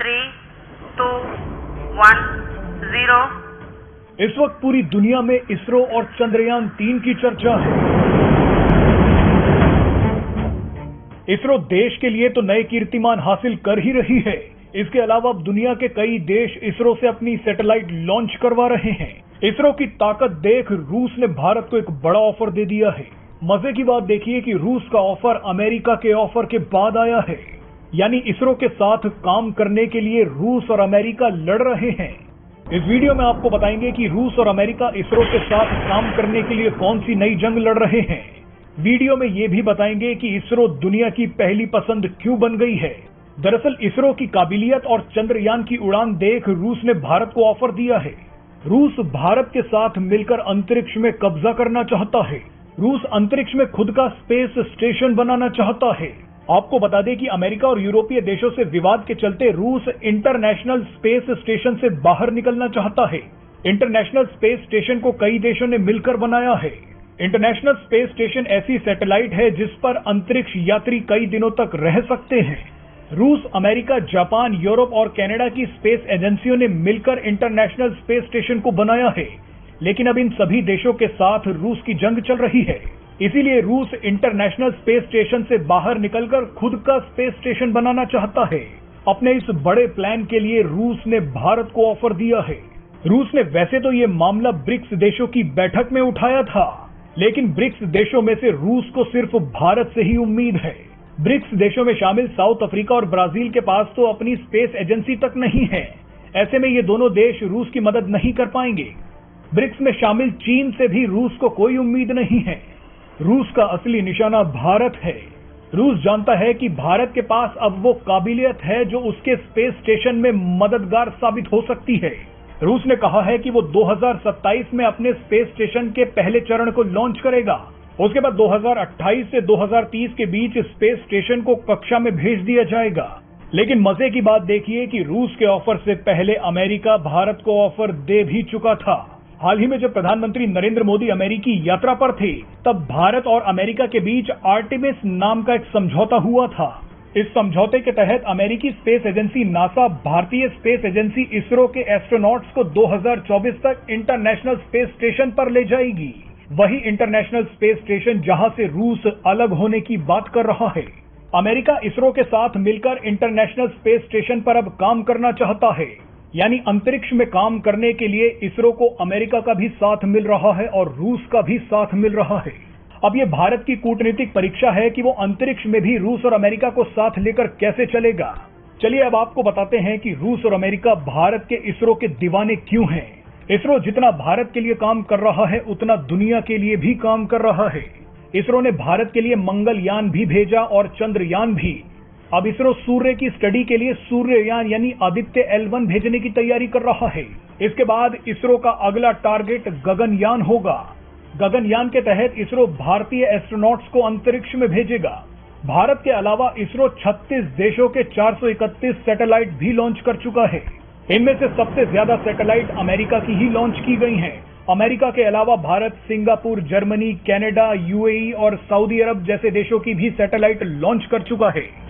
3, 2, 1, 0। इस वक्त पूरी दुनिया में इसरो और चंद्रयान 3 की चर्चा है। इसरो देश के लिए तो नए कीर्तिमान हासिल कर ही रही है। इसके अलावा अब दुनिया के कई देश इसरो से अपनी सैटेलाइट लॉन्च करवा रहे हैं। इसरो की ताकत देख रूस ने भारत को एक बड़ा ऑफर दे दिया है। मजे की बात देखिए कि रूस का ऑफर अमेरिका के ऑफर के बाद आया है। यानी इसरो के साथ काम करने के लिए रूस और अमेरिका लड़ रहे हैं। इस वीडियो में आपको बताएंगे कि रूस और अमेरिका इसरो के साथ काम करने के लिए कौन सी नई जंग लड़ रहे हैं। वीडियो में ये भी बताएंगे कि इसरो दुनिया की पहली पसंद क्यों बन गई है। दरअसल इसरो की काबिलियत और चंद्रयान की उड़ान देख रूस ने भारत को ऑफर दिया है। रूस भारत के साथ मिलकर अंतरिक्ष में कब्जा करना चाहता है। रूस अंतरिक्ष में खुद का स्पेस स्टेशन बनाना चाहता है। आपको बता दें कि अमेरिका और यूरोपीय देशों से विवाद के चलते रूस इंटरनेशनल स्पेस स्टेशन से बाहर निकलना चाहता है। इंटरनेशनल स्पेस स्टेशन को कई देशों ने मिलकर बनाया है। इंटरनेशनल स्पेस स्टेशन ऐसी सैटेलाइट है जिस पर अंतरिक्ष यात्री कई दिनों तक रह सकते हैं। रूस, अमेरिका, जापान, यूरोप और कनाडा की स्पेस एजेंसियों ने मिलकर इंटरनेशनल स्पेस स्टेशन को बनाया है। लेकिन अब इन सभी देशों के साथ रूस की जंग चल रही है। इसीलिए रूस इंटरनेशनल स्पेस स्टेशन से बाहर निकलकर खुद का स्पेस स्टेशन बनाना चाहता है। अपने इस बड़े प्लान के लिए रूस ने भारत को ऑफर दिया है। रूस ने वैसे तो ये मामला ब्रिक्स देशों की बैठक में उठाया था, लेकिन ब्रिक्स देशों में से रूस को सिर्फ भारत से ही उम्मीद है। ब्रिक्स देशों में शामिल साउथ अफ्रीका और ब्राजील के पास तो अपनी स्पेस एजेंसी तक नहीं है। ऐसे में ये दोनों देश रूस की मदद नहीं कर पाएंगे। ब्रिक्स में शामिल चीन से भी रूस को कोई उम्मीद नहीं है। रूस का असली निशाना भारत है। रूस जानता है कि भारत के पास अब वो काबिलियत है जो उसके स्पेस स्टेशन में मददगार साबित हो सकती है। रूस ने कहा है कि वो 2027 में अपने स्पेस स्टेशन के पहले चरण को लॉन्च करेगा। उसके बाद 2028 से 2030 के बीच स्पेस स्टेशन को कक्षा में भेज दिया जाएगा। लेकिन मजे की बात देखिए कि रूस के ऑफर से पहले अमेरिका भारत को ऑफर दे भी चुका था। हाल ही में जब प्रधानमंत्री नरेंद्र मोदी अमेरिकी यात्रा पर थे, तब भारत और अमेरिका के बीच आर्टेमिस नाम का एक समझौता हुआ था। इस समझौते के तहत अमेरिकी स्पेस एजेंसी नासा भारतीय स्पेस एजेंसी इसरो के एस्ट्रोनॉट्स को 2024 तक इंटरनेशनल स्पेस स्टेशन पर ले जाएगी। वही इंटरनेशनल स्पेस स्टेशन जहां से रूस अलग होने की बात कर रहा है। अमेरिका इसरो के साथ मिलकर इंटरनेशनल स्पेस स्टेशन पर अब काम करना चाहता है। यानी अंतरिक्ष में काम करने के लिए इसरो को अमेरिका का भी साथ मिल रहा है और रूस का भी साथ मिल रहा है। अब ये भारत की कूटनीतिक परीक्षा है कि वो अंतरिक्ष में भी रूस और अमेरिका को साथ लेकर कैसे चलेगा। चलिए अब आपको बताते हैं कि रूस और अमेरिका भारत के इसरो के दीवाने क्यों हैं। इसरो जितना भारत के लिए काम कर रहा है उतना दुनिया के लिए भी काम कर रहा है। इसरो ने भारत के लिए मंगलयान भी भेजा और चंद्रयान भी। अब इसरो सूर्य की स्टडी के लिए सूर्ययान यानी आदित्य L1 भेजने की तैयारी कर रहा है। इसके बाद इसरो का अगला टारगेट गगनयान होगा। गगनयान के तहत इसरो भारतीय एस्ट्रोनॉट्स को अंतरिक्ष में भेजेगा। भारत के अलावा इसरो 36 देशों के 431 सैटेलाइट भी लॉन्च कर चुका है। इनमें से सबसे ज्यादा सैटेलाइट अमेरिका की ही लॉन्च की गई हैं। अमेरिका के अलावा Bharat, Singapore, Germany, Canada, UAE और सऊदी अरब जैसे देशों की भी सैटेलाइट लॉन्च कर चुका है।